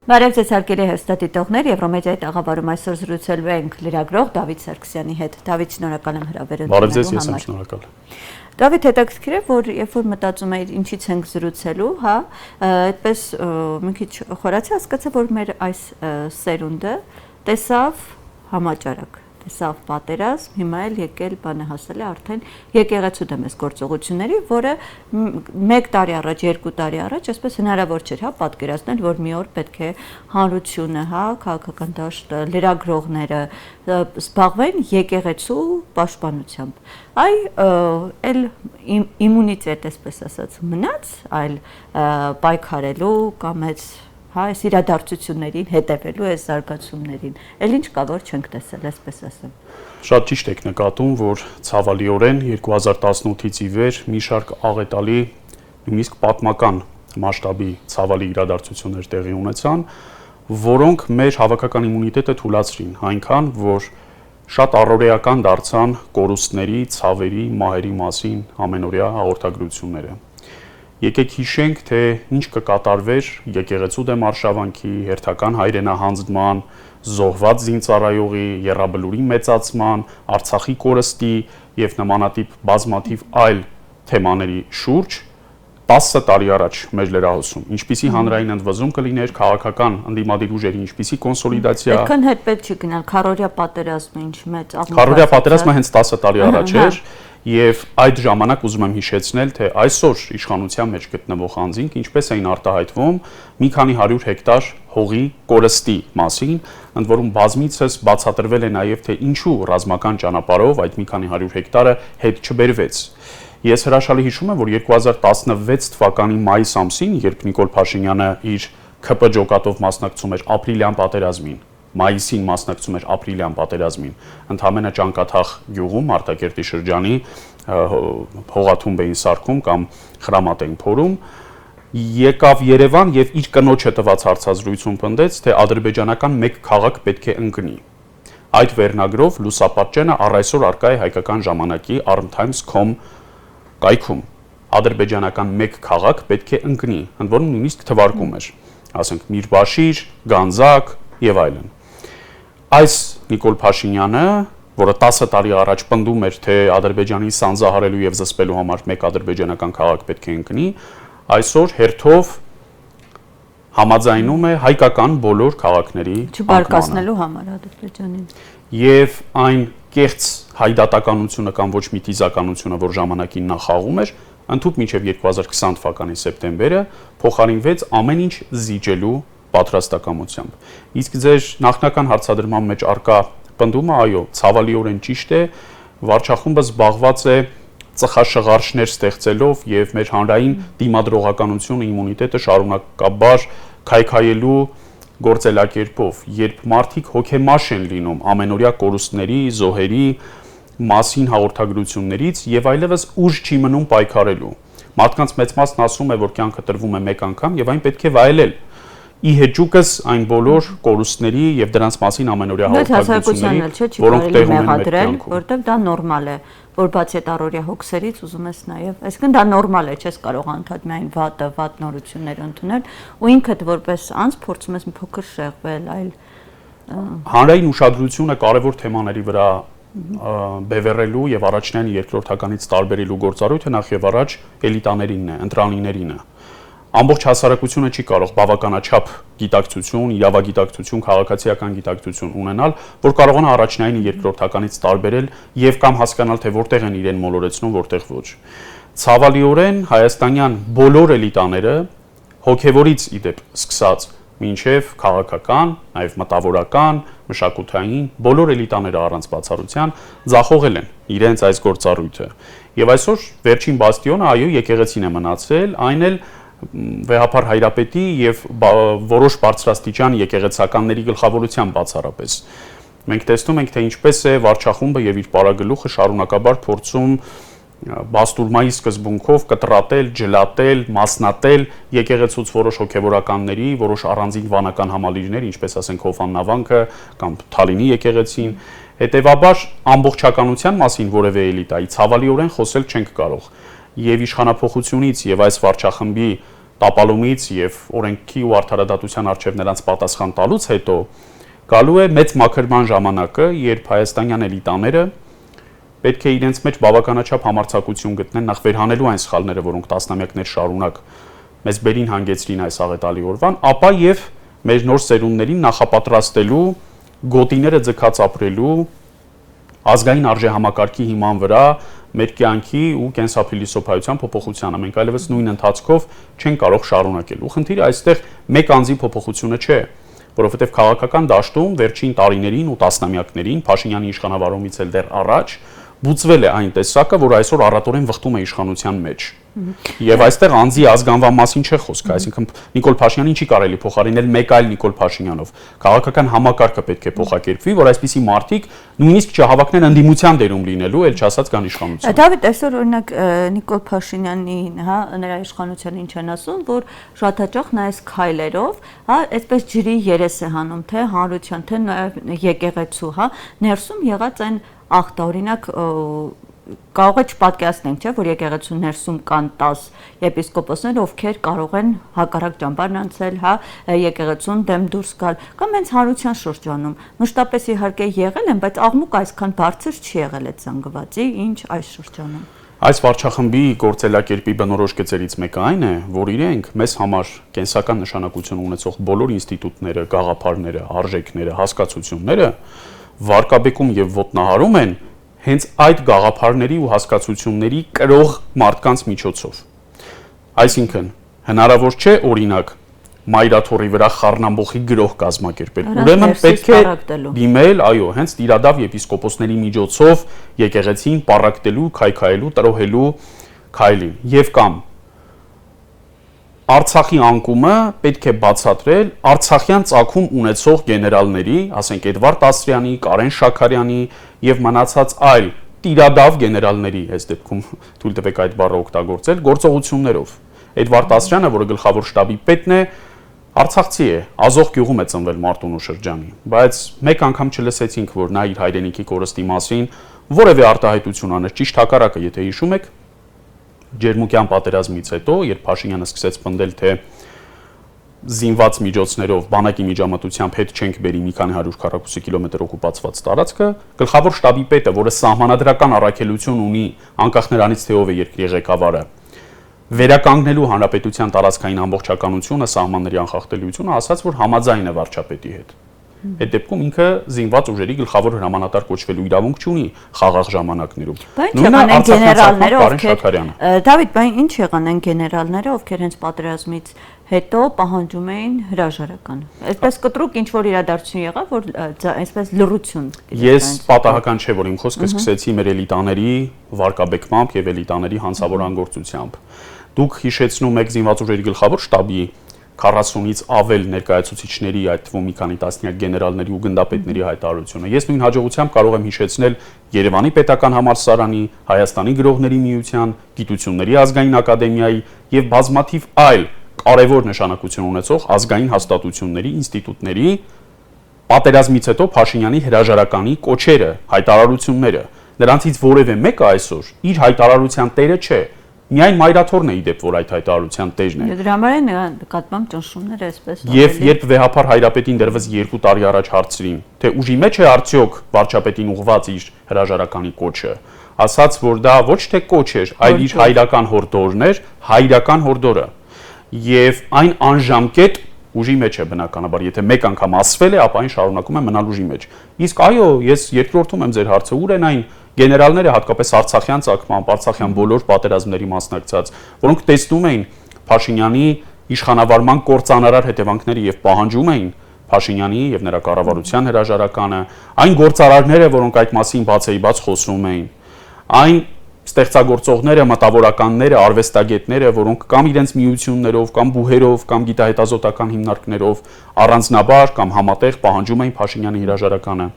Բարև ձեզ հարգելի հեռուստադիտողներ, Եվրոմեդիայի տաղավարում այսօր զրուցելու ենք լրագրող Դավիթ Սարգսյանի հետ։ Դավիթ, շնորհակալ եմ հրավերը ընդունելու համար։ Բարև ձեզ, ես եմ շնորհակալ։ Դավիթ, հետաքրքիր է, որ երբ որ մտածում էի ինչից ենք զրուցելու, հա, այդպես մի քիչ խորացի հասկացա, որ մեր այս սերունդը տեսավ համաճարակ, տեսավ պատերազմ, հիմա էլ եկել բանը հասել է արդեն եկեղեցու դեմ այս գործողությունների, որը 1 տարի առաջ, 2 տարի առաջ, այսպես հնարավոր չէր, հա, պատկերացնել, որ մի օր պետք է հանրությունը, հա, քաղաքական դաշտը, լրագրողները զբաղվեն եկեղեցու պաշտպանությամբ։ Այ էլ իմունիտետ, այսպես ասած, մնաց, այլ պայքարելու կամ այս հա, այս իրադարձություններին հետևելու այս զարգացումներին։ Էլ ինչ կա, որ չենք տեսել, այսպես ասեմ։ Շատ ճիշտ եք նկատում, որ ցավալիորեն 2018-ից ի վեր մի շարք աղետալի, նույնիսկ պատմական մասշտաբի ցավալի իրադարձություններ տեղի ունեցան, որոնք մեր հավաքական իմունիտետը թուլացրին, այնքան, որ շատ առօրեական դարձան կորուստների, ցավերի, մահերի մասին ամենօրյա հաղորդագրությունները։ Եկեք հիշենք, թե ինչ կկատարվեր եկեղեցու դեմ արշավանքի, հերթական հայրենահանձնման, զոհված զինծառայողի, եռաբլուրի մեծացման, Արցախի կորստի եւ նմանատիպ բազմաթիվ այլ թեմաների շուրջ 10 տարի առաջ մեր լրահոսում, ինչպիսի հանրային ընդվզում կլիներ, քաղաքական ընդդիմադիր ուժերի ինչպիսի կոնսոլիդացիա։ Այդքան հետ պետք չի գնալ, քարորյա պատերազմը ինչ մեծ աղմուկ։ Քարորյա պատերազմը հենց 10 տարի առաջ էր, եւ այդ ժամանակ ուզում եմ հիշեցնել, թե այսօր իշխանության մեջ գտնվող անձինք ինչպես էին արտահայտվում մի քանի 100 հեկտար հողի կորստի մասին, ընդ որում բազմիցս բացատրվել է նաեւ, թե ինչու ռազմական ճանապարհով այդ մի քանի 100 հեկտարը հետ չբերվեց։ Ես հրաշալի հիշում եմ, որ 2016 թվականի մայիս ամսին, երբ Նիկոլ Փաշինյանը իր ՔՊ ջոկատով մասնակցում էր ապրիլյան պատերազմին, մայիսին մասնակցում էր ապրիլյան պատերազմին, ընդհանրապես Ճանկաթաղ գյուղում Արտակերտի շրջանի հողաթումբ էին սարքում կամ խրամատ էին փորում, եկավ Երևան եւ իր կնոջը տված հարցազրույցում պնդեց, թե ադրբեջանական մեկ քաղաք պետք է ընկնի։ Այդ վերնագրով լուսապատճենը առ այսօր արկա է հայկական ժամանակի armtimes.com կայքում։ Ադրբեջանական մեկ քաղաք պետք է ընկնի, ընդ որում նույնիսկ թվարկում էր, ասենք Միրբաշիր, Գանձակ եւ այլն։ Այս Նիկոլ Փաշինյանը, որը 10 տարի առաջ պնդում էր, թե Ադրբեջանին սանձահարելու եւ զսպելու համար մեկ ադրբեջանական քաղաք պետք է ընկնի, այսօր հերթով համաձայնում է հայկական բոլոր քաղաքների չբարկացնելու համար Ադրբեջանին։ Եվ այն կեղծ հայդատականությունը կամ ոչ մի տիզականությունը, որ ժամանակին նա խաղում էր, ընդհուպ մինչև 2020 թվականի սեպտեմբերը փոխարինվեց ամեն ինչ զիջելու պատրաստակամությամբ։ Իսկ ձեր նախնական հարցադրման մեջ արկա պնդումը, այո, ցավալիորեն ճիշտ է, վարչախումբը զբաղված է ծխաշղարշներ ստեղծելով եւ մեր հանրային դիմադրողականությունը, իմունիտետը շարունակաբար քայքայելու գործելակերպով, երբ մարդիկ հոգեմաշ են լինում ամենօրյա կորուստների, զոհերի մասին հաղորդագրություններից եւ այլևս ուժ չի մնում պայքարելու։ Մարդկանց մեծ մասն ասում է, որ կյանքը տրվում է մեկ անգամ եւ այն պետք է վայելել։ Ի հեճուկս այն բոլոր կորուստների եւ դրանց մասին ամենօրյա հաղորդագրությունների, որոնք տեղում են մեր կյանքում, որտեղ դա նորմալ է, որ բացի այդ առօրյա հոգսերից ուզում ես նաեւ, այսինքն դա նորմալ է, չես կարող անդադ միայն վատ նորություններ ընդունել, ու ինքդ որպես անձ փորձում ես մի փոքր շեղվել, այլ հանրային ուշադրությունը կարևոր թեմաների վրա բևեռելու եւ առաջնային երկրորդականից տարբերելու գործառույթը նախ եւ առաջ էլիտաներինն է, ընտրանիներինն է։ Ամբողջ հասարակությունը չի կարող բավականաչափ գիտակցություն, իրավագիտակցություն, քաղաքացիական գիտակցություն ունենալ, որ կարողանա առաջնային երկրորդականից տարբերել եւ կամ հասկանալ, թե որտեղ են իրեն մոլորեցնում, որտեղ ոչ։ Ցավալիորեն հայաստանյան բոլոր էլիտաները հոգեվորից իդեպ սկսած մինչև քաղաքական, նաև մտավորական, մշակութային, բոլոր էլիտաները առանց բացառության ձախողել են իրենց այս գործառույթը։ Եվ այսօր վերջին բաստիոնը այո եկեղեցին է մնացել, այն էլ վեհապար հայրապետի եւ որոշ բարձրաստիճան եկեղեցականների գլխավորությամբ բացառապես։ Մենք տեսնում ենք, թե ինչպես է վարչախումբը եւ իր պարագլուխը շարունակաբար փորձում բաստուրմայի սկզբունքով կտրատել, ջլատել, մասնատել եկեղեցուց որոշ հոգևորականների, որոշ առանձին վանական համալիրներ, ինչպես ասենք Հովան Նավանքը կամ Թալինի եկեղեցին, հետեւաբար ամբողջականության մասին որևէ էլիտայի ցավալիորեն խոսել չենք կարող։ Եվ իշխանապողությունից եւ այս վարչախմբի տապալումից եւ օրենքի ու արդարադատության արչեւ նրանց պատասխան տալուց հետո գալու է մեծ մաքրման ժամանակը, երբ հայաստանյան էլիտաները պետք է իրենց մեջ բավականաչափ համարձակություն գտնեն նախ վերհանելու այն սխալները, որոնք տասնամյակներ շարունակ մեզ բերին հանգեցրին այս աղետալի օրվան, ապա եւ մեր նոր սերունդներին նախապատրաստելու, գոտիները ձգած ապրելու, ազգային արժեհամակարգի հիման վրա մեր կյանքի ու կենսափիլիսոփայության փոփոխությանը մենք այլևս նույն ընթացքով չեն կարող շարունակել։ Ու խնդիրը այստեղ մեկ անձի փոփոխությունը չէ, որովհետև քաղաքական դաշտում վերջին տարիներին ու տասնամյակներին Փաշինյանի իշխանավարումից էլ դեռ առաջ բուծվել է այն տեսակը, որ այսօր առատորեն վխտում է իշխանության մեջ։ Եվ այստեղ անձի ազգանվան մասին չէ խոսքը, այսինքն Նիկոլ Փաշինյանին չի կարելի փոխարինել մեկ այլ Նիկոլ Փաշինյանով։ Քաղաքական համակարգը պետք է փոխակերպվի, որ այսպիսի մարդիկ նույնիսկ չհավակնեն ընդդիմության դերում լինելու, ել չասած կան իշխանության։ Դավիթ, այսօր օրինակ Նիկոլ Փաշինյանին, հա, նրա իշխանությանին չեն ասում, որ շատ հաճախ նա այս քայլերով, հա, այսպես ջրի երես է հանում, թե հանրության, թե եկեղեցու, հա, ներսում եղած այն ախտը, օրինակ կարող է չպատկերացնենք, չէ, որ եկեղեցու ներսում կան 10 եպիսկոպոսներ, ովքեր կարող են հակառակ ճամբարն անցել, հա, եկեղեցուն դեմ դուրս գալ, կամ հենց հանրության շրջանում։ Մշտապես իհարկե եղել են, բայց աղմուկ այսքան բարձր չի եղել այդ զանգվածի, ինչ այս շրջանում։ Այս վարչախմբի գործելակերպի բնորոշ գծերից մեկը այն է, որ իրենք մեզ համար կենսական նշանակություն ունեցող բոլոր ինստիտուտները, գաղափարները, արժեքները, հասկացությունները վարկաբեկում եւ ոտնահարում են հենց այդ գաղափարների ու հասկացությունների կրող մարդկանց միջոցով։ Այսինքն, հնարավոր չէ օրինակ մայրաթորի վրա խառնամբոխի գրող կազմակերպել։ Ուրեմն պետք է դիմել, այո, հենց տիրադավ եպիսկոպոսների միջոցով եկեղեցին պառակտելու, քայքայելու, տրոհելու քայլին եւ կամ Արցախի անկումը պետք է բացատրել Արցախյան ծագում ունեցող գեներալների, ասենք Էդվարդ Ասրյանի, Կարեն Շաքարյանի եւ մնացած այլ տիրադավ գեներալների, այս դեպքում թույլ տվեք այդ բառը օգտագործել, գործողություններով։ Էդվարդ Ասրյանը, որը գլխավոր շտաբի պետն է, Արցախցի է, Ազող գյուղում է ծնվել Մարտունու շրջանի, բայց մեկ անգամ չլսեցինք, որ նա իր հայրենիքի կորստի մասին որևէ արտահայտություն աներ, ճիշտ հակառակը, եթե հիշում եք, Ջերմուկյան պատերազմից հետո, երբ Փաշինյանը սկսեց պնդել, թե զինված միջոցներով, բանակի միջամտությամբ հետ չենք բերի մի քանի 100 կիլոմետր օկուպացված տարածքը, գլխավոր շտաբի պետը, որը սահմանադրական առաքելություն ունի, անկախ նրանից թե ով է երկրի ղեկավարը, վերականգնելու հանրապետության տարածքային ամբողջականությունը, սահմանների անխախտելիությունը, ասաց, որ համաձայն է վարչապետի հետ։ Այդ դեպքում ինքը զինված ուժերի գլխավոր հրամանատար կոչվելու իրավունք չունի խաղաղ ժամանակներում։ Դավիթ, բայց ինչ եղան այն գեներալները, ովքեր հենց պատերազմից հետո պահանջում էին հրաժարական։ Այսպես կտրուկ ինչ որ իրադարձություն եղավ, որ այսպես լռություն։ Ես պատահական չէ, որ իմ խոսքը սկսեցի մեր էլիտաների վարկաբեկմամբ եւ էլիտաների հանցավոր անգործությամբ։ Դուք հիշեցնում եք զինված ուժերի գլխավոր շտաբի 40-ից ավել ներկայացուցիչների, այդ թվում մի քանի տասնյակ գեներալների ու գնդապետների հայտարարությունը։ Ես նույն հաջողությամբ կարող եմ հիշեցնել Երևանի պետական համալսարանի, Հայաստանի գրողների միության, Գիտությունների ազգային ակադեմիայի եւ բազմաթիվ այլ կարևոր նշանակություն ունեցող ազգային հաստատությունների, ինստիտուտների պատերազմից հետո Փաշինյանի հրաժարականի կոչերը, հայտարարությունները։ Նրանցից որևէ մեկը այսօր իր հայտարարության տերը չէ։ Միայն մայրաթորն է իդեպ, որ այդ հայտարարության տերն է։ Դրա համար է նկատմամբ ճնշումները այսպես։ Եվ երբ վեհապար Հայրապետին դեռևս 2 տարի առաջ հարցրին, թե ուժի մեջ է արդյոք վարչապետին ուղղված իր հրաժարականի կոչը, ասաց, որ դա ոչ թե կոչ էր, այլ իր հայրական հորդորն էր, հայրական հորդորը։ Եվ այն անժամկետ ուժի մեջ է բնականաբար, եթե մեկ անգամ ասվել է, ապա այն շարունակում է մնալ ուժի մեջ։ Իսկ այո, ես երկրորդում եմ ձեր հարցը, ուր են այն գեներալները, հատկապես Արցախյան ցակմամբ, Արցախյան բոլոր պատերազմների մասնակցած, որոնք տեսնում էին Փաշինյանի իշխանավարման կործանարար հետևանքները եւ պահանջում էին Փաշինյանի եւ նրա կառավարության հրաժարականը, այն գործարարները, որոնք այդ մասին բացեիբաց խոսում էին, այն ստեղծագործողները, մտավորականները, արվեստագետները, որոնք կամ իրենց միություններով, կամ բուհերով, կամ գիտահետազոտական հիմնարկներով առանձնաբար կամ համատեղ պահանջում էին Փաշինյանի հրաժարականը։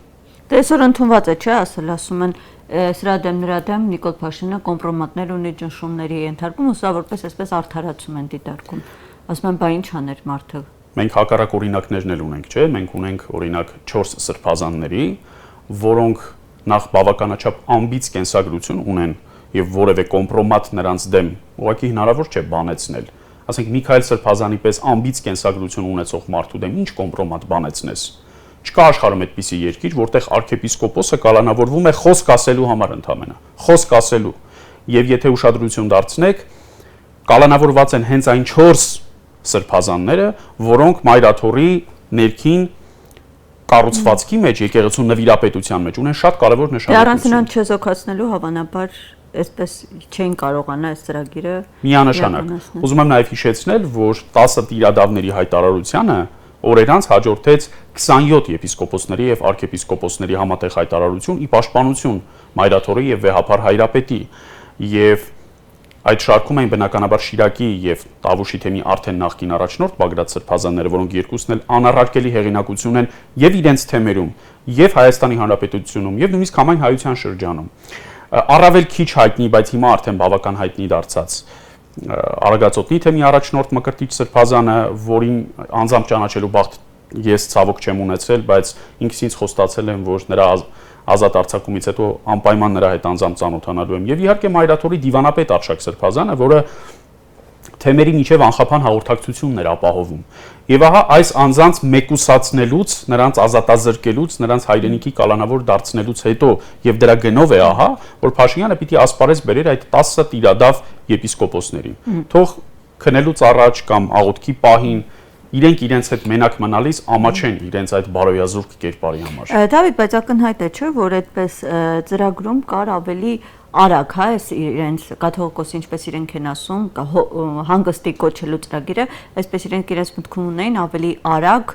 Այսօր ընդունված է, չէ, ասում են սրա դեմ նրա դեմ Նիկոլ Փաշինյանը կոմպրոմատներ ունի, ճնշումների ենթարկում, ու սա որպես այսպես արդարացում են դիտարկում։ Ասում են, բա ինչ աներ մարդը։ Մենք հակառակ օրինակներն էլ ունենք, չէ՞, մենք ունենք օրինակ 4 սրբազանների, որոնք նախ բավականաչափ ամբից կենսագրություն ունեն եւ որևէ կոմպրոմատ նրանց դեմ ուղղակի հնարավոր չէ բանեցնել։ ասենք Միքայել Սրբազանի պես ամբից կենսագրություն ունեցող մարդու դեմ ինչ կոմպրոմատ բանեցնես։ Չկա աշխարհում այդպիսի երկիր, որտեղ arczepiskoposը կալանավորվում է խոսք ասելու համար ընդամենը, խոսք ասելու։ Եվ եթե ուշադրություն դարձնեք, կալանավորված են հենց այն 4 սրբազանները, որոնք Մայրաթորի ներքին կառուցվածքի մեջ, եկեղեցու նվիրապետության մեջ ունեն շատ կարևոր նշանակություն։ Առանց նրան չեզոքացնելու հավանաբար այսպես չէին կարողանա այս ծրագիրը միանշանակ։ Ուզում եմ նաև հիշեցնել, որ 10 տիրադավների հայտարարությանը օրեր անց հաջորդեց 27 եպիսկոպոսների եւ arczepiskoposների համատեղ հայտարարություն ի պաշտպանություն Մայրաթորի եւ Վեհափար Հայրապետի եւ այդ շարքում էին բնականաբար Շիրակի եւ Տավուշի թեմի արդեն նախկին առաջնորդ Բագրատ Սրբազանները, որոնք երկուսն էլ անառարկելի հեղինակություն են եւ իրենց թեմերում, եւ Հայաստանի Հանրապետությունում, եւ նույնիսկ համայն հայության շրջանում։ Առավել քիչ հայտնի, բայց հիմա արդեն բավական հայտնի դարձած Արագածոտնի թեմի առաջնորդ Մկրտիչ Սրբազանը, որին անձամբ ճանաչելու բախտ ես ցավոք չեմ ունեցել, բայց ինքս ինձ խոստացել եմ, որ նրա ազատ արձակումից հետո անպայման նրա հետ անձամբ ծանոթանալու եմ։ Եվ իհարկե Մայրաթորի դիվանապետ Արշակ Սրբազանը, որը թեմերի միջև անխափան հաղորդակցությունն էր ապահովում։ Եվ ահա այս անձանց մեկուսացնելուց, նրանց ազատազրկելուց, նրանց հայրենիքի կալանավոր դարձնելուց հետո եւ դրա գնով է ահա, որ Փաշինյանը պիտի ասպարեզ բերեր այդ 10 տիրադավ եպիսկոպոսներին։ Թող քնելուց առաջ կամ աղոթքի պահին իրենք իրենց հետ մենակ մնալիս ամաչեն իրենց այդ բարոյազուրկ կերպարի համար։ Դավիթ, բայց ակնհայտ է, չէ՞, որ այդպես ծրագրում կար ավելի արագ, հա, այս իրենց կաթողիկոսի ինչպես իրենք են ասում, հանգստի կոչելու ծրագիրը, այսպես իրենք իրենց մտքում ունեին ավելի արագ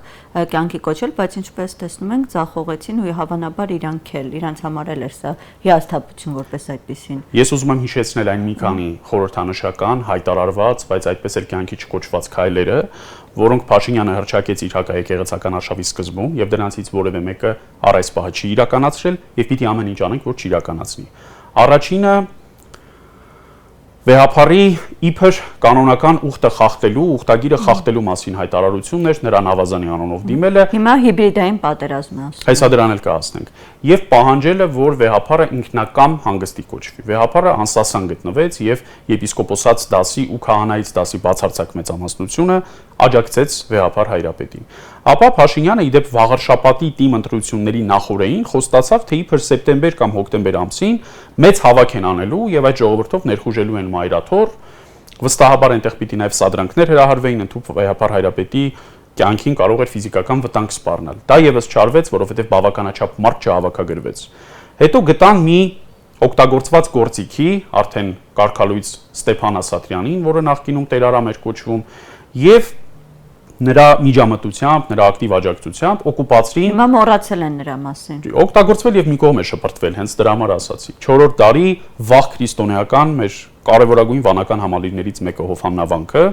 կյանքի կոչել, բայց ինչպես տեսնում ենք, ձախողեցին ու հավանաբար իրանք էլ, իրանց համար էլ էր սա հիասթափություն որպես այդպեսին։ Ես ուզում եմ հիշեցնել այն մի քանի խորհրդանշական, հայտարարված, բայց այդպես էլ կյանքի չկոչված քայլերը, որոնք Փաշինյանը հռչակեց իր հակաեկեղեցական արշավի սկզբում, եւ դրանցից որևէ մեկը առ այս պահը չի իրականացրել եւ պիտի ամեն ինչ անենք, որ չիրականացնի։ Առաջինը Վեհափարի իբր կանոնական ուխտը խախտելու, ուխտագիրը խախտելու մասին հայտարարությունն էր, նրան ավազանի անունով դիմելը։ Հիմա հիբրիդային պատերազմ է ասում։ Հեսա դրան էլ կհասնենք։ Եվ պահանջելը, որ Վեհափարը ինքնակամ հանգստի կոչվի։ Վեհափարը անսասան գտնվեց եւ եպիսկոպոսած դասի ու քահանայից դասի բացարձակ մեծամասնությունը աջակցեց Վեհափար Հայրապետին։ Ապա Փաշինյանը իդեպ վաղարշապատի թիմ ընտրությունների նախորդին խոստացավ, թե իբր սեպտեմբեր կամ հոկտեմբեր ամսին մեծ հավաք են անելու եւ այդ ժողովրդով ներխուժելու են Մայրաթոր, վստահաբար այնտեղ պիտի նաեւ սադրանքներ հրահարվեին, ընդհանուր Վեհափար Հայրապետի կյանքին կարող էր ֆիզիկական վտանգ սպառնալ։ Դա եւս չարվեց, որովհետեւ բավականաչափ մարդ չհավաքագրվեց։ Հետո գտան մի օգտագործված գործիքի, արդեն կարգալույց Ստեփան Ասատրյանին, որը նախկինում Տերարամ էր կոչվում, եւ նրա միջամտությամբ, նրա ակտիվ աջակցությամբ օկուպացրին։ Հիմա մոռացել են նրա մասին։ Օգտագործվել եւ մի կողմ է շպրտվել, հենց դրա համար ասացի։ 4-րդ դարի վաղ քրիստոնեական մեր կարևորագույն վանական համալիրներից մեկը Հովհաննավանքը,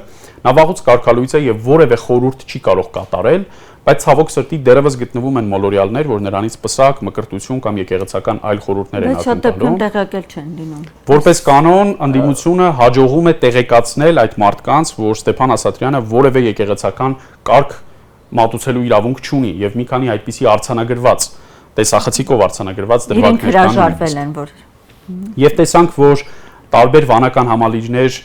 նավաղուց կարգալույց է եւ որևէ խորհուրդ չի կարող կատարել, բայց ցավոք սրտի դերևս գտնվում են մոլորյալներ, որ նրանից պսակ, մկրտություն կամ եկեղեցական այլ խորհուրդներ են ակնկալում։ Բայց շատ տեղեկել չեն լինում։ Որպես կանոն, ընդդիմությունը հաջողում է տեղեկացնել այդ մարդկանց, որ Ստեփան Ասատրյանը որևէ եկեղեցական կարգ մատուցելու իրավունք չունի եւ մի քանի այդպիսի արձանագրված, տեսախցիկով արձանագրված դրվագներ կան։ Իրենք հրաժարվել են, որ եւ տեսանք, որ տարբեր վանական համալիրներ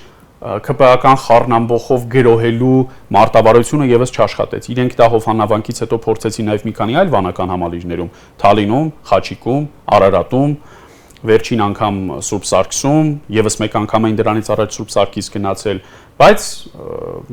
ԿՊԱ-ական խառնամբոխով գրոհելու մարտավարությունը եւս չաշխատեց։ Իրենք դա Հովհաննավանքից հետո փորձեցին նաեւ մի քանի այլ վանական համալիրներում՝ Թալինում, Խաչիկում, Արարատում, վերջին անգամ Սուրբ Սարգսում, եւս մեկ անգամ այն դրանից առաջ Սուրբ Սարգիս գնացել, բայց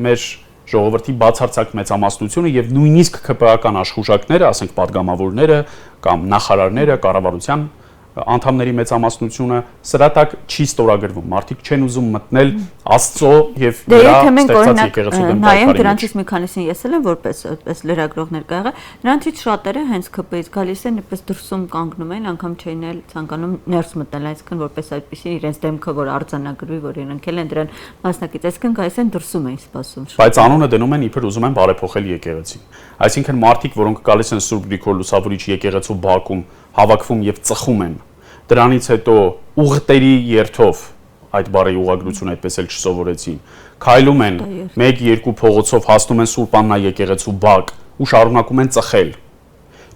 մեր ժողովրդի բացարձակ մեծամասնությունը եւ նույնիսկ ԿՊԱ-ական աշխուժակները, ասենք падգամավորները կամ նախարարները, կառավարության անդամների մեծամասնությունը սրա տակ չի ստորագրվում։ Մարդիկ չեն ուզում մտնել Աստծո եւ նրա ստեղծած եկեղեցու դեմ պայքարի։ Դրանցից մի քանիսին ես էլ եմ որպես այդպես լրագրողներ կա եղել։ Նրանցից շատերը հենց ԿՊ-ից գալիս են, այդպես դրսում կանգնում են, անգամ չէին էլ ցանկանում ներս մտնել, այսինքն որպես այդպեսի իրենց դեմքը որ արձանագրվի, որ իրենք են դրան մասնակից, այսինքն գալիս են դրսում են սպասում։ Բայց անունը դնում են իբր ուզում են բարեփոխել եկեղեցին։ Այսինքն մարդիկ, որոնք գալիս են Սուրբ Գրիգոր Լուսավորիչ եկեղեցու բակում, հավաքվում եւ ծխում են։ Դրանից հետո ուղտերի երթով այդ բարի ուղագրությունը այդպես էլ չսովորեցին։ Քայլում են 1-2 փողոցով հասնում են Սուրբ Աննա եկեղեցու բակ ու շարունակում են ծխել։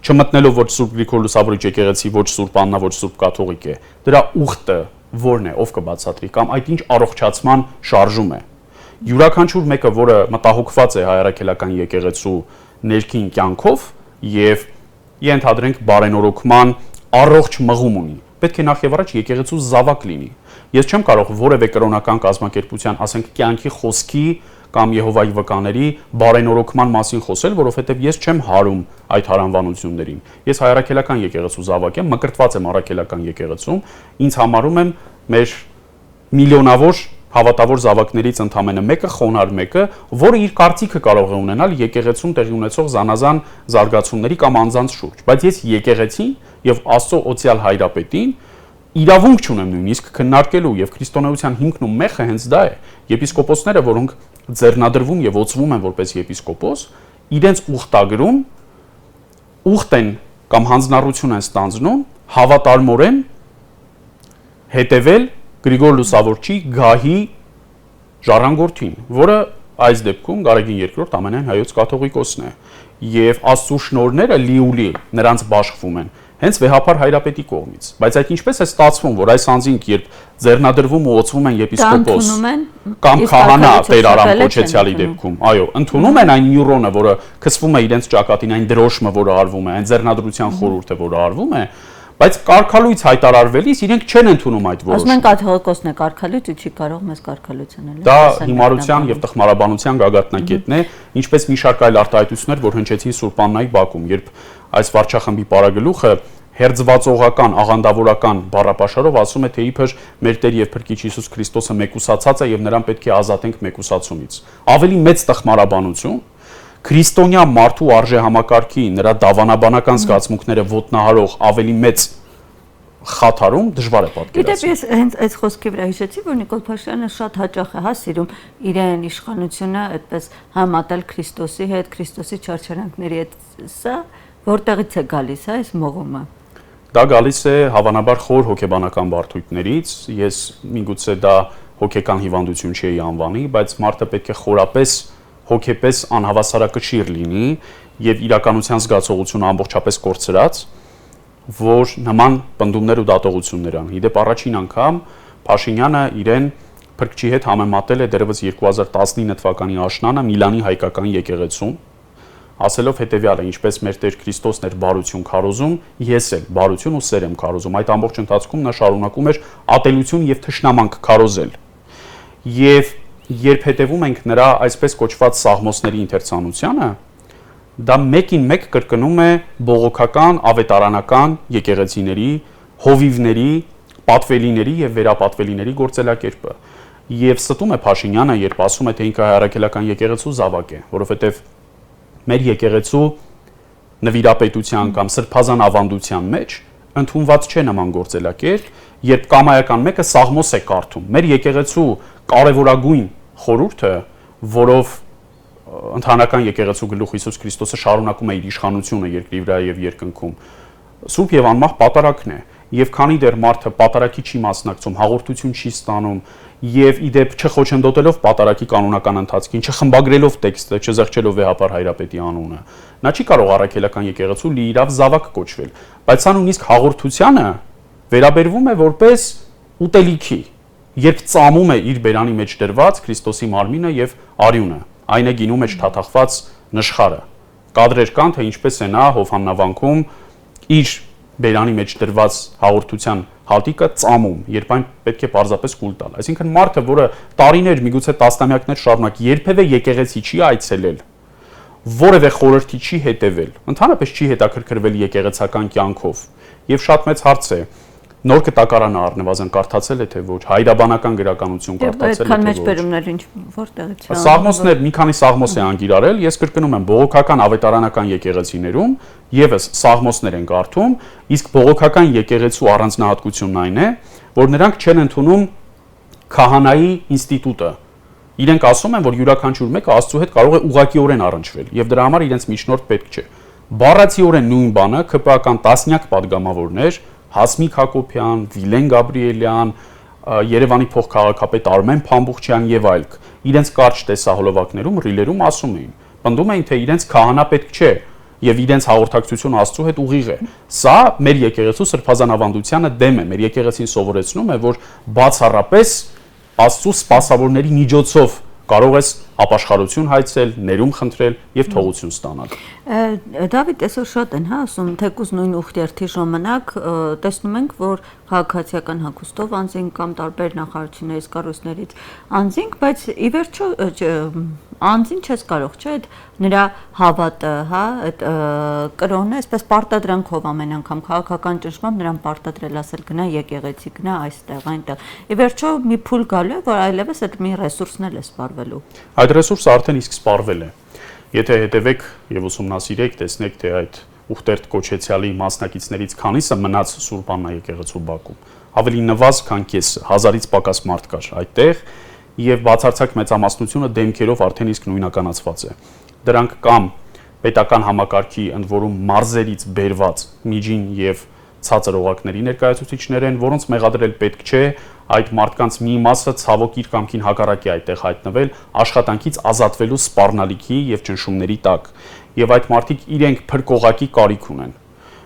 Չմտնելով ոչ Սուրբ Գրիգոր Լուսավորիչ եկեղեցի, ոչ Սուրբ Աննա, ոչ Սուրբ Կաթողիկ է։ Դրա ուղտը ո՞րն է, ով կբացատրի կամ այդ ինչ առողջացման շարժում է։ Յուրաքանչյուր մեկը, որը մտահոգված է հայ առաքելական եկեղեցու ներքին կյանքով եւ ենթադրենք բարենորոգման առողջ մղում ունի, պետք է նախ եւ առաջ եկեղեցու զավակ լինի։ Ես չեմ կարող որևէ կրոնական կազմակերպության, ասենք կյանքի խոսքի կամ Եհովայի վկաների բարենորոգման մասին խոսել, որովհետև ես չեմ հարում այդ հարանվանություններին։ Ես հայ առաքելական եկեղեցու զավակ եմ, մկրտված եմ առաքելական եկեղեցում, ինձ համարում եմ մեր միլիոնավոր հավատավոր զավակներից ընդամենը մեկը, խոնարհ մեկը, որը իր կարծիքը կարող է ունենալ եկեղեցում տեղի ունեցող զանազան զարգացումների կամ անձանց շուրջ, բայց ես եկեղեցին եւ Աստծո օծյալ հայրապետին իրավունք չունեմ նույնիսկ քննարկելու եւ քրիստոնեության հիմքն ու մեխը հենց դա է։ Եպիսկոպոսները, որոնք ձեռնադրվում եւ օծվում են որպես եպիսկոպոս, իրենց ուխտագրում ուխտ են կամ հանձնառություն են ստանձնում հավատարմորեն հետևել Գրիգոր Լուսավորչի գահի ժառանգորդին, որը այս դեպքում Գարեգին II ամենայն հայոց կաթողիկոսն է, եւ Աստծո շնորհները լիուլի նրանց բաշխվում են հենց վեհապար հայրապետի կողմից, բայց այդ ինչպես է ստացվում, որ այս անձինք երբ ձեռնադրվում ու օծվում են եպիսկոպոս կամ քահանա Տեր Արամ Քոչեցյալի դեպքում, այո, ընդունում են այն նյուրոնը, որը քսվում է իրենց ճակատին, այն դրոշմը, որը արվում է, այն ձեռնադրության խորհուրդը, որը արվում է, բայց կարգալույց հայտարարվելիս իրենք չեն ընդունում այդ որոշումը։ Ասում են կաթողիկոսն է կարգալույց ու չի կարող մեզ կարգալույց անել։ Դա հիմարության եւ տխմարաբանության գագաթնակետն է, ինչպես մի շարք այլ արտահայտություններ, որ հնչեցին Սուրբ Աննայի բակում, երբ այս վարչախմբի պարագլուխը հերձվածողական, աղանդավորական բառապաշարով ասում է, թե իբր մեր Տեր եւ Փրկիչ Հիսուս Քրիստոսը մեկուսացած է եւ նրան պետք է ազատենք մեկուսացումից։ Ավելի մեծ տխմարաբանություն քրիստոնյա մարդու արժեհամակարգի նրա դավանաբանական զգացմունքները ոտնահարող ավելի մեծ խաթարում դժվար է պատկերացնել։ Գիտեք, ես հենց այս խոսքի վրա հիշեցի, որ Նիկոլ Փաշինյանը շատ հաճախ է սիրում իրեն իշխանությունը այդպես համատել Քրիստոսի հետ, Քրիստոսի չարչարանքների հետ։ Սա որտեղից է գալիս, այս մողումը։ Դա գալիս է հավանաբար խոր հոգեբանական բարդույթներից։ Ես միգուցե դա հոգեկան հիվանդություն չի անվանի, բայց մարդը պետք է խորապես հոգեպես անհավասարակշիռ լինի եւ իրականության զգացողությունը ամբողջապես կորցրած, որ նման պնդումներ ու դատողություններ անի։ Իդեպ առաջին անգամ Փաշինյանը իրեն Փրկչի հետ համեմատել է դեռևս 2019 թվականի աշնանը Միլանի հայկական եկեղեցում, ասելով հետեւյալը, ինչպես մեր Տեր Քրիստոսն էր բարություն քարոզում, ես էլ բարություն ու սեր եմ քարոզում։ Այդ ամբողջ ընթացքում նա շարունակում էր ատելություն եւ թշնամանք քարոզել։ Եվ երբ հետևում ենք նրա այսպես կոչված սաղմոսների ընթերցանությանը, դա մեկին մեկ կրկնում է բողոքական, ավետարանական եկեղեցիների, հովիվների, պատվելիների եւ վերապատվելիների գործելակերպը։ Եվ ստում է Փաշինյանը, երբ ասում է, թե ինքը հայ-առաքելական եկեղեցու զավակ է, որովհետեւ մեր եկեղեցու նվիրապետության կամ սրբազան ավանդության մեջ ընդունված չէ նման գործելակերպ, երբ կամայական մեկը սաղմոս է կարդում։ Մեր եկեղեցու կարևորագույն խորհուրդը, որով ընդհանրական եկեղեցու գլուխ Հիսուս Քրիստոսը շարունակում է իր իշխանությունը երկրի վրա եւ երկնքում, սուրբ եւ անմահ պատարագն է, եւ քանի դեռ մարդը պատարագի չի մասնակցում, հաղորդություն չի ստանում եւ իդեպ չխոչընդոտելով պատարագի կանոնական ընթացքին, չխմբագրելով տեքստը, չզեղչելով վեհապար հայրապետի անունը, նա չի կարող առաքելական եկեղեցու լիիրավ զավակ կոչվել, բայց սա նույնիսկ հաղորդությանը վերաբերվում է որպես ուտելիքի, երբ ծամում է իր բերանի մեջ դրված Քրիստոսի մարմինը եւ արյունը, այն է գինու մեջ թաթախված նշխարը։ Կադրեր կան, թե ինչպես է նա հովհաննավանքում իր բերանի մեջ դրված հաղորդության հատիկը ծամում, երբ այն պետք է պարզապես կուլ տալ։ Այսինքն մարդը, որը տարիներ, միգուցե տասնամյակներ շարունակ երբևէ եկեղեցի չի այցելել, որևէ խորհրդի չի հետևել, ընդհանրապես չի հետաքրքրվել եկեղեցական կյանքով, եւ շատ մեծ հարց է, նոր կտակարանը առնվազն կարդացել է թե ոչ, հայրաբանական գրականություն կարդացել է թե ոչ։ Այդքան մեջբերումներ ինչ որտեղից է։ Սաղմոսներ, մի քանի սաղմոս է անգիրարել, ես կրկնում եմ, բողոքական ավետարանական եկեղեցիներում եւս սաղմոսներ են կարդում, իսկ բողոքական եկեղեցու առանձնահատկությունն այն է, որ նրանք չեն ընդունում քահանայի ինստիտուտը։ Իրենք ասում են, որ յուրաքանչյուր մեկը Աստծո հետ կարող է ուղղակիորեն առնչվել, եւ դրա համար իրենց միջնորդ պետք չէ։ Բառացիորեն նույն բանը ԿՊԱ-ական տասնյակ падգամավորներ Հասմիկ Հակոբյան, Վիլեն Գաբրիելյան, Երևանի փոխքաղաքապետ Արմեն Փամբուխչյան եւ այլք իրենց կարճ տեսահոլովակներում, ռիլերում ասում էին, պնդում էին, թե իրենց քահանա պետք չէ եւ իրենց հաղորդակցությունը Աստծո հետ ուղիղ է։ Սա մեր եկեղեցու սրբազան ավանդությանը դեմ է։ Մեր եկեղեցին սովորեցնում է, որ բացառապես Աստծո սպասավորների միջոցով կարող ես ապաշխարություն հայցել, ներում խնդրել եւ թողություն ստանալ։ Դավիթ, այսօր շատ են ասում, թեկուզ նույն ուխտերթի ժամանակ տեսնում ենք, որ քաղաքացիական հագուստով անձինք կամ տարբեր նախարարություններից, կառույցներից անձինք, բայց ի վերջո անձին չես կարող, չէ՞, այդ նրա հավատը, հա, այդ կրոնը, այսպես պարտադրանքով ամեն անգամ քաղաքական ճնշմամբ նրան պարտադրել ասել գնա եկեղեցի, գնա այստեղ, այնտեղ։ Ի վերջո մի փուլ գալու է, որ այլևս այդ մի ռեսուրսն էլ է սպառվելու։ Այդ ռեսուրսը արդեն իսկ սպառվել է։ Եթե հետևեք եւ ուսումնասիրեք, տեսնեք, թե այդ ուխտերտ կոչեցյալի մասնակիցներից քանիսը մնաց Սուրբ Աննա եկեղեցու բակում։ Ավելի նվազ, քան կեսը, 1000-ից պակաս մարդ կար այդտեղ, եւ բացարձակ մեծամասնությունը դեմքերով արդեն իսկ նույնականացված է։ Դրանք կամ պետական համակարգի ընդ որում մարզերից բերված միջին եւ ցածր օղակների ներկայացուցիչներ են, որոնց մեղադրել պետք չէ, այդ մարդկանց մի մասը ցավոք իր կամքին հակառակ է այդտեղ հայտնվել աշխատանքից ազատվելու սպառնալիքի եւ ճնշումների տակ, եւ այդ մարդիկ իրենք փրկողակի կարիք ունեն։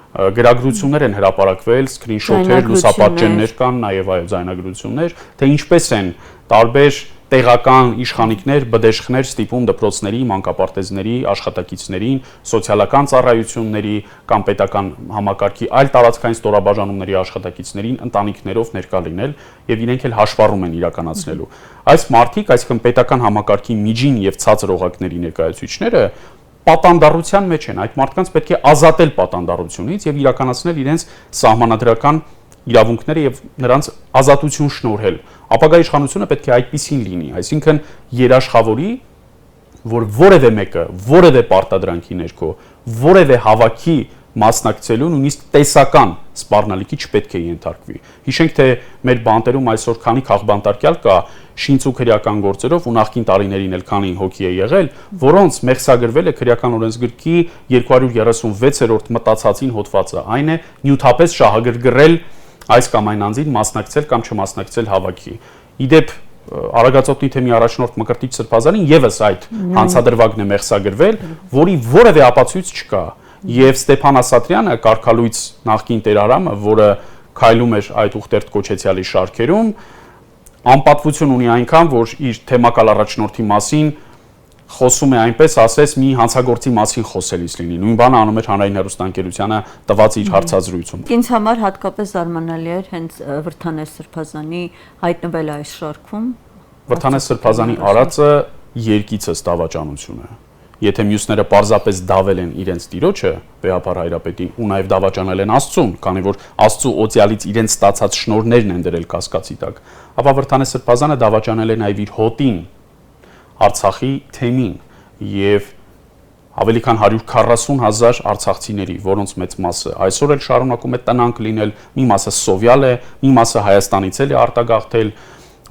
Գրագրություններ են հրապարակվել, սկրինշոթեր, լուսապատճեններ կան, նաեւ այո ձայնագրություններ, թե ինչպես են տարբեր տեղական իշխանիկներ, բդեշխներ ստիպում դպրոցների, մանկապարտեզների, աշխատակիցներին, սոցիալական ծառայությունների կամ պետական համակարգի այլ տարածքային ստորաբաժանումների աշխատակիցներին ընտանիքներով ներկա լինել եւ իրենք էլ հաշվառում են իրականացնելու։ Այս մարդիկ, այսինքն պետական համակարգի միջին եւ ցածր օղակների ներկայացուցիչները պատանդառության մեջ են, այդ մարդկանց պետք է ազատել պատանդառությունից եւ իրականացնել իրենց սահմանադրական իրավունքները եւ նրանց ազատություն շնորհել։ Ապագա իշխանությունը պետք է այդպեսին լինի, այսինքն երաշխավորի, որ որևէ մեկը, որևէ պարտադրանքի ներքո, որևէ հավաքի մասնակցելու նույնիսկ տեսական սպառնալիքի չպետք է ենթարկվի։ Հիշենք, թե մեր բանտերում այսօր քանի քաղբանտարկյալ կա շինցու քրեական գործերով ու նախկին տարիներին էլ քանի հոգի է եղել, որոնց մեղսագրվել է քրեական օրենսգրքի 236-րդ մտածածին հոդվածը, այն է նյութապես շահագրգռել այս կամ այն անձին մասնակցել կամ չմասնակցել հավաքի։ Իդեպ Արագածոտնի թեմի առաջնորդ Մկրտիչ Սրբազանին եւս այդ հանցադրվագն է մեղսագրվել, որի որևէ ապացույց չկա։ Եվ Ստեփան Ասատրյանը, կարգալույց նախկին տերարամը, որը քայլում էր այդ ուխտերտ կոչեցյալի շարքերում, անպատվություն ունի այնքան, որ իր թեմակալ առաջնորդի մասին խոսում է այնպես, ասես մի հանցագործի մասին խոսելիս լինի։ Նույն բանը անում էր Հանրային հեռուստաընկերությանը տված իր հարցազրույցում։ Ինձ համար հատկապես զարմանալի էր հենց Վրդանես Սրբազանի հայտնվել այս շարքում։ Վրդանես Սրբազանի արածը երկիցս դավաճանությունը։ Եթե մյուսները պարզապես դավել են իրենց տիրոջը, Վեհապար Հայրապետի, ու նաև դավաճանել են Աստծուն, քանի որ Աստծու օծյալից իրենց ստացած շնորհներն են դրել կասկածի տակ, ապա Վրդանես Սրբազանը դավաճանել է նաև իր հոտին, Արցախի թեմին եւ ավելի քան 140,000 արցախցիների, որոնց մեծ մասը այսօր էլ շարունակում է տնանկ լինել, մի մասը սովյալ է, մի մասը Հայաստանից էլ է արտագաղթել։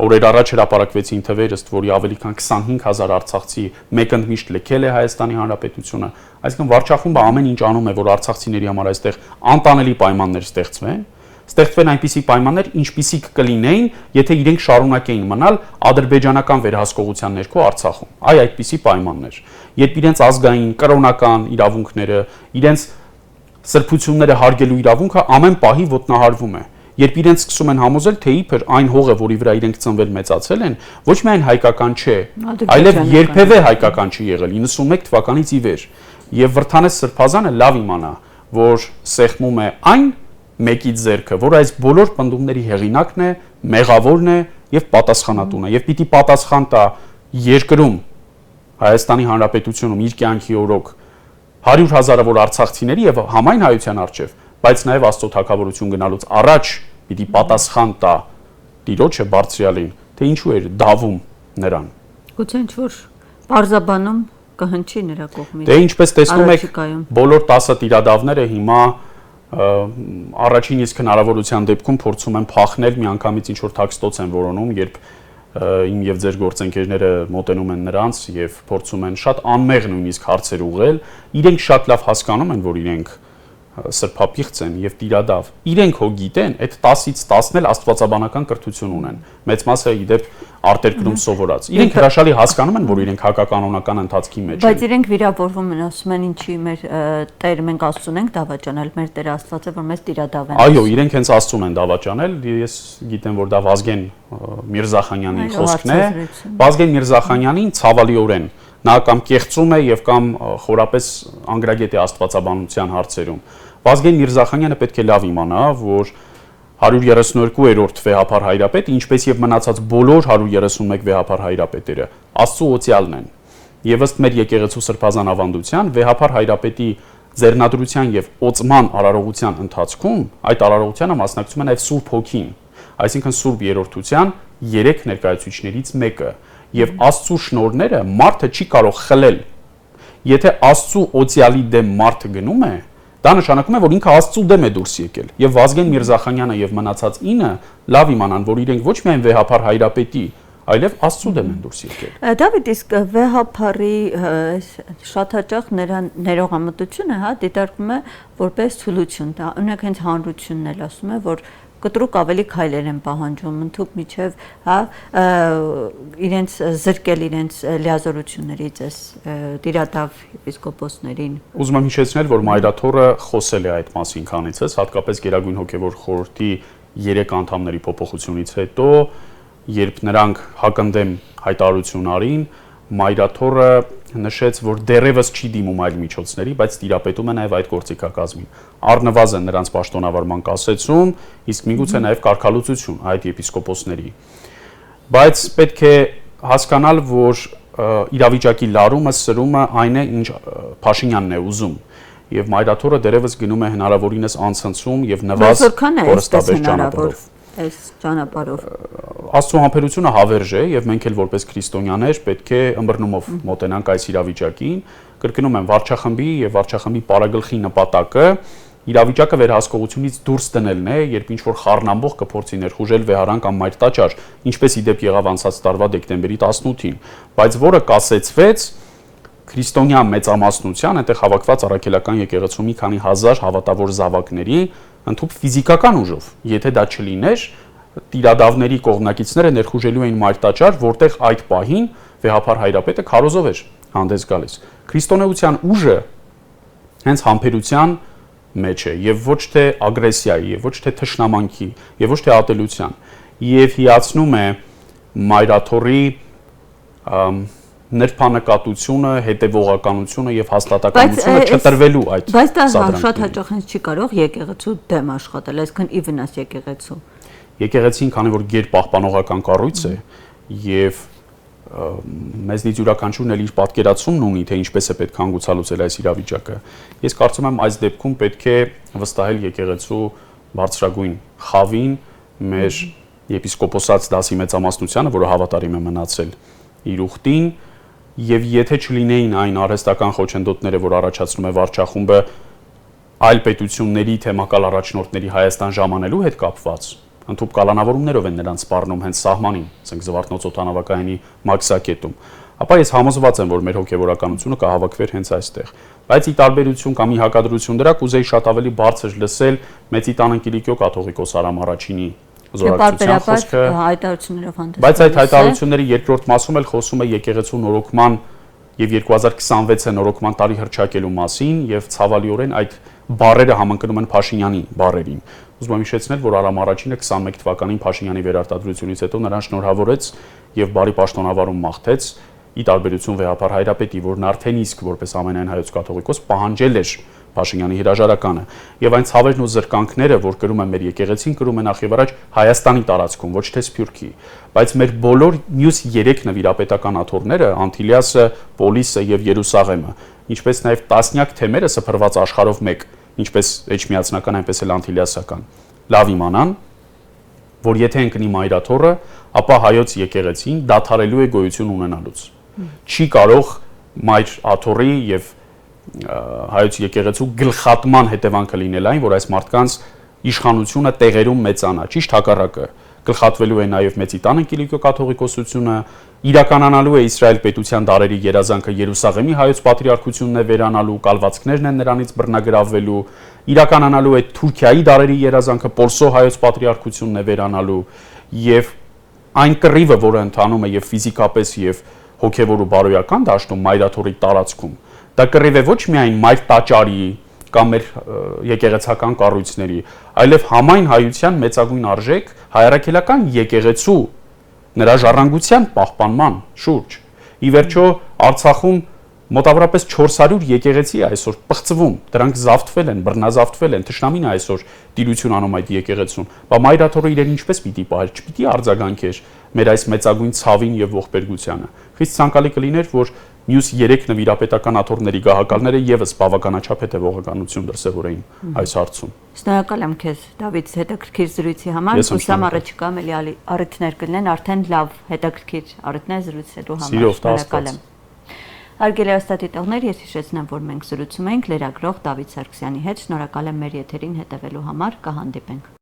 Օրեր առաջ հրապարակվեցին թվեր, ըստ որի ավելի քան 25,000 արցախցի մեկընդմիշտ լքել է Հայաստանի Հանրապետությունը։ Այսինքն վարչախումբը ամեն ինչ անում է, որ արցախցիների համար այստեղ անտանելի պայմաններ ստեղծվեն այնպիսի պայմաններ, ինչպիսիք կլինեին, եթե իրենք շարունակեին մնալ ադրբեջանական վերահսկողության ներքո Արցախում։ Այդպիսի պայմաններ։ Երբ իրենց ազգային, կրոնական իրավունքները, իրենց սրբությունները հարգելու իրավունքը ամեն պահի ոտնահարվում է։ Երբ իրենց սկսում են համոզել, թե իբր այն հողը, որի վրա իրենք ծնվել մեծացել են, ոչ միայն հայկական չէ, այլև երբևէ հայկական չի եղել 91 թվականից ի վեր։ Եվ Վրդանես Սրբազանը լավ իմանա, որ սեղմում է այն մեկի ձեռքը, որ այս բոլոր պնդումների հեղինակն է, մեղավորն է եւ պատասխանատուն է, եւ պիտի պատասխան տա երկրում Հայաստանի Հանրապետությունում իր կյանքի օրոք 100,000-ավոր արցախցիների եւ համայն հայության արչեւ, բայց նաեւ Աստծո թագավորություն գնալուց առաջ պիտի պատասխան տա Տիրոջը բարձրյալին, թե ինչու էր դավում նրան։ Գուցե ինչ-որ բարձաբանում կհնչի նրա կողմից։ Դե ինչպես տեսնում եք, բոլոր 10 տիրադավները հիմա առաջին իսկ հնարավորության դեպքում փորձում են փախնել, միանգամից ինչ-որ թաքստոց են որոնում, երբ իմ եւ ձեր գործընկերները մոտենում են նրանց եւ փորձում են շատ անմեղ նույնիսկ հարցեր ուղղել, իրենք շատ լավ հասկանում են, որ իրենք սրբապիղծ են եւ տիրադավ, իրենք հո գիտեն, այդ 10-ից 10-ն էլ աստվածաբանական կրթություն ունեն։ Մեծ մասը իդեպ արտերկրում սովորած։ Իրենք հրաշալի հասկանում են, որ իրենք հակականոնական ընթացքի մեջ են։ Բայց իրենք վիրավորվում են, ասում են, ինչի մեր Տեր մենք Աստծուն ենք դավաճանել, մեր Տերը Աստված է, որ մեզ տիրադավ են։ Այո, իրենք հենց Աստծուն են դավաճանել։ Ես գիտեմ, որ դա Վազգեն Միրզախանյանի խոսքն է։ Վազգեն Միրզախանյանին ցավալիորեն նա կամ կեղծում է եւ կամ խորապես անգրագետ է աստվածաբանության հարցերում։ Վազգեն Միրզախանյանը պետք է լավ իմանա, որ 132-րդ վեհափար հայրապետը, ինչպես եւ մնացած բոլոր 131 վեհափար հայրապետերը, Աստծո օծյալն են։ Եվ ըստ մեր եկեղեցու սրբազան ավանդության, վեհափար հայրապետի ձեռնադրության եւ օծման արարողության ընթացքում այդ արարողությանը մասնակցում է նաեւ Սուրբ Հոգին, այսինքն Սուրբ Երրորդության 3 ներկայացուցիչներից մեկը, եւ Աստծո շնորհները մարդը չի կարող խլել։ Եթե Աստծո օծյալի դեմ մարդը գնում է, դա նշանակում է, որ ինքը Աստծո դեմ է դուրս եկել։ Եվ Վազգեն Միրզախանյանը եւ մնացած 9 լավ իմանան, որ իրենք ոչ միայն վեհափար հայրապետի, այլև Աստծո դեմ են դուրս եկել։ Դավիթ, իսկ վեհափարի շատ հաճախ ներողամտությունը, դիտարկվում է որպես ցուլություն, դա օրինակ հենց հանրությունն էլ ասում է, որ կտրուկ ավելի քայլեր են պահանջում, ընդհանուր միջև, իրենց զրկել իրենց լիազորություններից էս տիրադավ եպիսկոպոսներին։ Ուզում եմ հիշեցնել, որ Մայրաթորը խոսել է այդ մասին քանիցս, հատկապես Գերագույն հոգևոր խորհրդի 3 անդամների փոփոխությունից հետո, երբ նրանք հակընդդեմ հայտարարություն արին, Մայրաթորը նշեց, որ դեռևս չի դիմում այլ միջոցների, բայց տիրապետում է նաև այդ գործիքակազմին։ Առնվազն նրանց պաշտոնավարման կասեցում, իսկ միգուցե նաև կարգալուծություն այդ եպիսկոպոսների։ Բայց պետք է հասկանալ, որ իրավիճակի լարումը, սրումը այն է, ինչ Փաշինյանն է ուզում։ Եվ Մայրաթորը դեռևս գնում է հնարավորինս անցնցում եւ նվազ կորստաբեր ճանապարհով։ Այս ճանապարհով Աստծո համբերությունը հավերժ է եւ մենք էլ որպես քրիստոնյաներ պետք է ըմբռնումով մոտենանք այս իրավիճակին։ Կրկնում եմ, վարչախմբի եւ վարչախմբի պարագլխի նպատակը իրավիճակը վերահսկողությունից դուրս դնելն է, երբ ինչ որ խառնամբող կփորձի ներխուժել վեհարան կամ մայր տաճար, ինչպես իդեպ եղավ անցած տարվա դեկտեմբերի 18-ին, բայց որը կասեցվեց քրիստոնյա մեծամասնության, այնտեղ հավաքված առաքելական եկեղեցու մի քանի հազար հավատավոր զավակների ընդհանուր ֆիզիկական ուժով, եթե դա չլիներ, տիրադավների կողմնակիցները ներխուժելու էին մայր տաճար, որտեղ այդ պահին վեհափար հայրապետը քարոզով էր հանդես գալիս։ Քրիստոնեության ուժը հենց համբերության մեջ է եւ ոչ թե ագրեսիայի, եւ ոչ թե թշնամանքի, եւ ոչ թե ատելության, եւ հիացնում է Մայրաթորի նրբանկատությունը, հետևողականությունը եւ հաստատականությունը չտրվելու այդ։ Բայց դա շատ հաճախ հենց չի կարող եկեղեցու դեմ աշխատել, այսինքն ի վնաս եկեղեցու։ Եկեղեցին, քանի որ գերպահպանողական կառույց է եւ մեզնից յուրաքանչյուրն էլ իր պատկերացումն ունի, թե ինչպես է պետք հանգուցալուծել այս իրավիճակը։ Ես կարծում եմ, այս դեպքում պետք է վստահել եկեղեցու բարձրագույն խավին, մեր եպիսկոպոսած դասի մեծամասնությանը, որը հավատարիմ է մնացել իր ուխտին, եւ եթե չլինեին այն արհեստական խոչընդոտները, որ առաջացնում է վարչախումբը այլ պետությունների թեմակալ առաջնորդների Հայաստան ժամանելու հետ կապված, ընդհանուր կալանավորումներով են նրանց սպառնում հենց սահմանին, ասենք Զվարթնոց օդանավակայանի մաքսակետում, ապա ես համոզված եմ, որ մեր հոգեվորականությունը կհավաքվեր հենց այստեղ։ Բայց ի տարբերություն կամ ի հակադրություն դրա կուզեի շատ ավելի բարձր լսել Մեծի տան Կիլիկիո կաթողիկոս Արամ Արաչինի զորակցության խոսքը, բայց այդ հայտարարությունների երկրորդ մասում էլ խոսում է եկեղեցու նորոգման եւ 2026-ը նորոգման տարի հռչակելու մասին եւ ցավալիորեն այդ բառերը համընկնում են Փաշինյանի բառերին։ Ուզում եմ հիշեցնել, որ Արամ Արաչինը 21 թվականին Փաշինյանի վերարտադրությունից հետո նրան շնորհավորեց եւ բարի պաշտոնավարում մաղթեց, ի տարբերություն վեհափար հայրապետի, որն արդեն իսկ որպես ամենայն հայոց կաթողիկոս պահանջել էր Փաշինյանի հրաժարականը, եւ այն ցավերն ու զրկանքները, որ կրում են մեր եկեղեցին, կրում են նախևառաջ Հայաստանի տարածքում, ոչ թե Սփյուռքի, բայց մեր բոլոր մյուս 3 նվիրապետական աթոռները, Անտիլիասը, Պոլիսը եւ Երուսաղեմը, ինչպես նաեւ տասնյակ թեմերը սփռված աշխարհով մեկ, ինչպես էջմիածնական, այնպես էլ անտիլիասական, լավ իմանան, որ եթե ընկնի Մայրաթորը, ապա հայոց եկեղեցին դադարելու է գոյություն ունենալուց։ Չի կարող մայր աթոռի եւ հայոց եկեղեցու գլխատման հետևանքը լինել այն, որ այս մարդկանց իշխանությունը տեղերում մեծանա, ճիշտ հակառակը։ գլխատվելու է նաև Մեծի տանը Կիլիկիո կաթողիկոսությունը, իրականանալու է Իսրայել պետության դարերի երազանքը Երուսաղեմի հայոց պատրիարքությունն է վերանալու, կալվածքներն են նրանից բռնագրավվելու, իրականանալու է Թուրքիայի դարերի երազանքը Պոլսո հայոց պատրիարքությունն է վերանալու եւ այն կռիվը, որը ընթանում է եւ ֆիզիկապես եւ հոգեվոր ու բարոյական դաշտում մայրաթորի տարածքում, դա կռիվ է ոչ միայն մայր տաճարի կամ մեր եկեղեցական կառույցների, այլև համայն հայության մեծագույն արժեք հայրաքելական եկեղեցու նրա ժառանգության պահպանման շուրջ։ Ի վերջո Արցախում մոտավորապես 400 եկեղեցի այսօր պղծվում, դրանք զավթվել են, բռնազավթվել են, թշնամին այսօր տիրություն անում այդ եկեղեցուն։ Բա մայրաթորը իրեն ինչպես պիտի պահեր, չպիտի արձագանքեր մեր այս մեծագույն ցավին եւ ողբերգությանը։ Խիստ ցանկալի կլիներ, որ մյուս 3 նվիրապետական աթոռների գահակալները եւս բավականաչափ հետեւողականություն դրսեւորեին այս հարցում։ Շնորհակալ եմ քեզ Դավիթ հետաքրքիր զրույցի համար։ Հուսամ առաջիկա մելի առիթներ կլինեն արդեն լավ հետաքրքիր առիթներ զրուցելու համար։ Շնորհակալ եմ։ Հարգելի հաստատիտողներ, ես հիշեցնեմ, որ մենք զրուցում ենք լրագրող Դավիթ Սարգսյանի հետ։ Շնորհակալ եմ մեր եթերին հետևելու համար, կհանդիպենք։